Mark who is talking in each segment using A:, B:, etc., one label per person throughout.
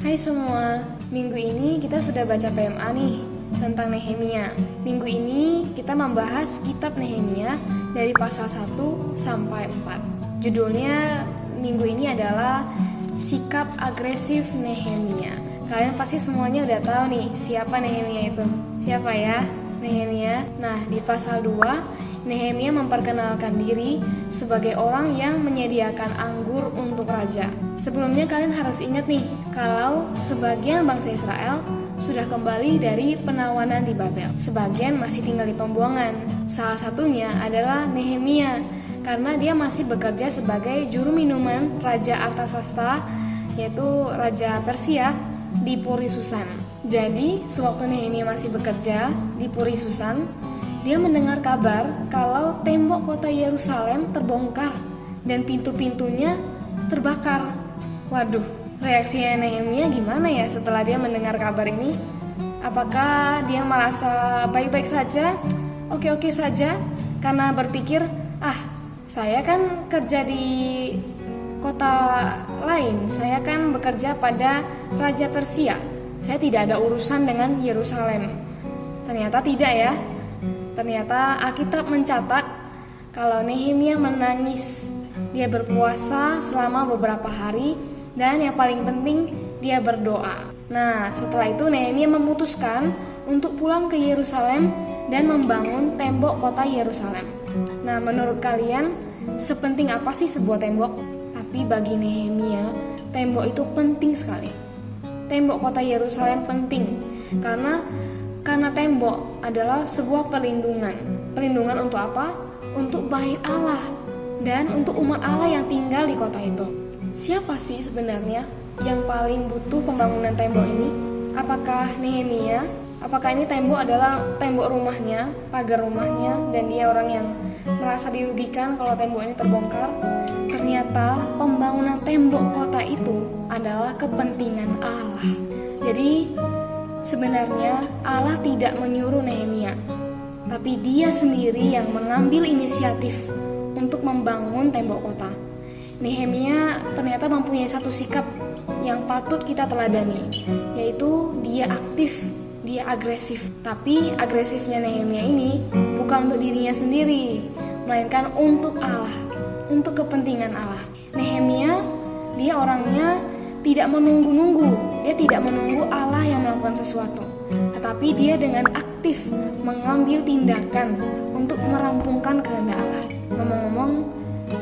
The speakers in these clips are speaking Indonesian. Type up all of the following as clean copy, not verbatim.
A: Hai semua, minggu ini kita sudah baca PMA nih tentang Nehemia. Minggu ini kita membahas kitab Nehemia dari pasal 1 sampai 4. Judulnya minggu ini adalah Sikap Agresif Nehemia. Kalian pasti semuanya udah tahu nih siapa Nehemia itu. Siapa ya Nehemia? Nah, di pasal 2 Nehemia memperkenalkan diri sebagai orang yang menyediakan anggur untuk raja. Sebelumnya kalian harus ingat nih, kalau sebagian bangsa Israel sudah kembali dari penawanan di Babel. Sebagian masih tinggal di pembuangan. Salah satunya adalah Nehemia, karena dia masih bekerja sebagai juru minuman Raja Artasasta, yaitu Raja Persia, di Puri Susan. Jadi, sewaktu Nehemia masih bekerja di Puri Susan, dia mendengar kabar kalau tembok kota Yerusalem terbongkar dan pintu-pintunya terbakar. Waduh, reaksinya Nehemia gimana ya setelah dia mendengar kabar ini? Apakah dia merasa baik-baik saja? Oke-oke saja? Karena berpikir, saya kan kerja di kota lain, saya kan bekerja pada Raja Persia, saya tidak ada urusan dengan Yerusalem. Ternyata tidak ya. Ternyata Alkitab mencatat kalau Nehemia menangis, dia berpuasa selama beberapa hari, dan yang paling penting dia berdoa. Nah, setelah itu Nehemia memutuskan untuk pulang ke Yerusalem dan membangun tembok kota Yerusalem. Nah, menurut kalian sepenting apa sih sebuah tembok? Tapi bagi Nehemia, tembok itu penting sekali. Tembok kota Yerusalem penting karena tembok adalah sebuah perlindungan. Perlindungan untuk apa? Untuk bait Allah dan untuk umat Allah yang tinggal di kota itu. Siapa sih sebenarnya yang paling butuh pembangunan tembok ini? Apakah Nehemia? Apakah ini tembok adalah tembok rumahnya, pagar rumahnya, dan dia orang yang merasa dirugikan kalau tembok ini terbongkar? Ternyata pembangunan tembok kota itu adalah kepentingan Allah. Jadi sebenarnya Allah tidak menyuruh Nehemia, tapi dia sendiri yang mengambil inisiatif untuk membangun tembok kota. Nehemia ternyata mempunyai satu sikap yang patut kita teladani, yaitu dia aktif, dia agresif. Tapi agresifnya Nehemia ini bukan untuk dirinya sendiri, melainkan untuk Allah, untuk kepentingan Allah. Nehemia, dia orangnya tidak menunggu-nunggu, dia tidak menunggu Allah yang melakukan sesuatu, tetapi dia dengan aktif mengambil tindakan untuk merampungkan kehendak Allah. Ngomong-ngomong,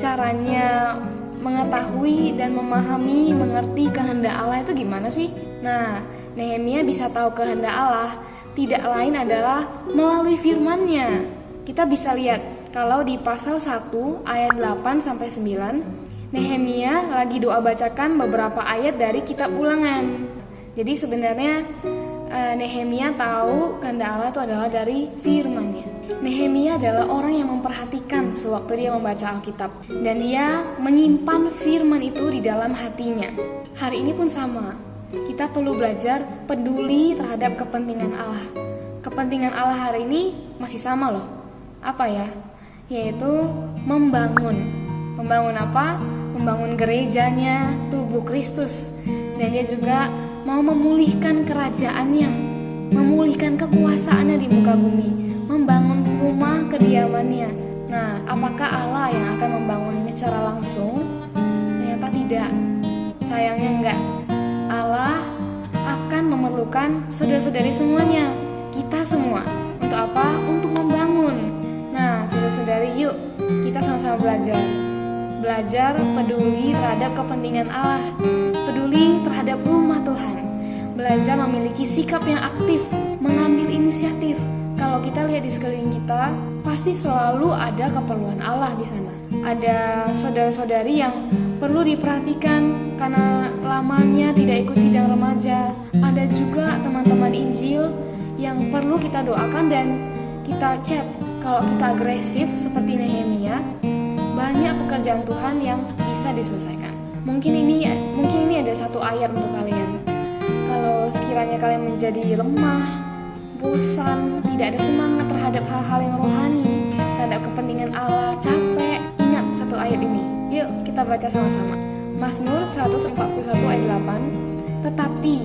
A: caranya mengetahui dan memahami, mengerti kehendak Allah itu gimana sih? Nah, Nehemia bisa tahu kehendak Allah tidak lain adalah melalui firman-Nya. Kita bisa lihat kalau di pasal 1 ayat 8-9, Nehemia lagi doa bacakan beberapa ayat dari kitab Ulangan. Jadi sebenarnya Nehemia tahu kehendak Allah itu adalah dari firman-Nya. Nehemia adalah orang yang memperhatikan sewaktu dia membaca Alkitab, dan dia menyimpan firman itu di dalam hatinya. Hari ini pun sama. Kita perlu belajar peduli terhadap kepentingan Allah. Kepentingan Allah hari ini masih sama loh. Apa ya? Yaitu membangun. Membangun apa? Membangun gerejanya, tubuh Kristus. Dan dia juga mau memulihkan kerajaannya, memulihkan kekuasaannya di muka bumi, membangun rumah kediamannya. Nah, apakah Allah yang akan membangun ini secara langsung? Ternyata tidak. Sayangnya enggak. Allah akan memerlukan saudara-saudari semuanya, kita semua. Untuk apa? Untuk membangun. Nah, saudara-saudari, yuk kita sama-sama belajar peduli terhadap kepentingan Allah, peduli terhadap rumah Tuhan, belajar memiliki sikap yang aktif, mengambil inisiatif. Kalau kita lihat di sekeliling kita, pasti selalu ada keperluan Allah di sana. Ada saudara-saudari yang perlu diperhatikan karena lamanya tidak ikut sidang remaja. Ada juga teman-teman Injil yang perlu kita doakan dan kita chat. Kalau kita agresif seperti Nehemia, banyak pekerjaan Tuhan yang bisa diselesaikan. Mungkin ini ada satu ayat untuk kalian. Kalau sekiranya kalian menjadi lemah, bosan, tidak ada semangat terhadap hal-hal yang rohani, terhadap kepentingan Allah, capek, ingat satu ayat ini. Yuk kita baca sama-sama. Mazmur 141 ayat 8. Tetapi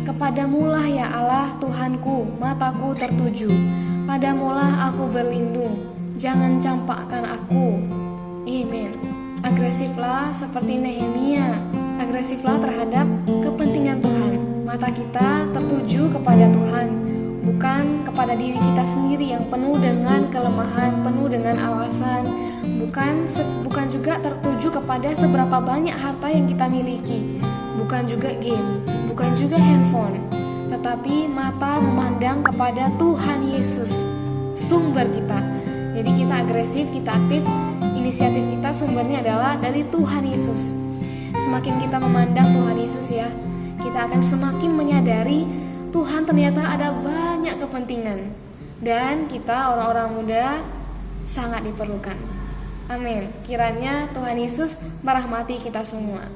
A: kepadamulah ya Allah Tuhanku, mataku tertuju. Padamulah aku berlindung, jangan campakkan aku. Amen. Agresiflah seperti Nehemia. Agresiflah terhadap kepentingan Tuhan. Mata kita tertuju kepada Tuhan, bukan kepada diri kita sendiri yang penuh dengan kelemahan, penuh dengan alasan. Bukan juga tertuju kepada seberapa banyak harta yang kita miliki. Bukan juga game, bukan juga handphone. Tetapi mata memandang kepada Tuhan Yesus, sumber kita. Jadi kita agresif, kita aktif, inisiatif kita sumbernya adalah dari Tuhan Yesus. Semakin kita memandang Tuhan Yesus ya, kita akan semakin menyadari Tuhan ternyata ada banyak kepentingan. Dan kita orang-orang muda sangat diperlukan. Amin. Kiranya Tuhan Yesus merahmati kita semua.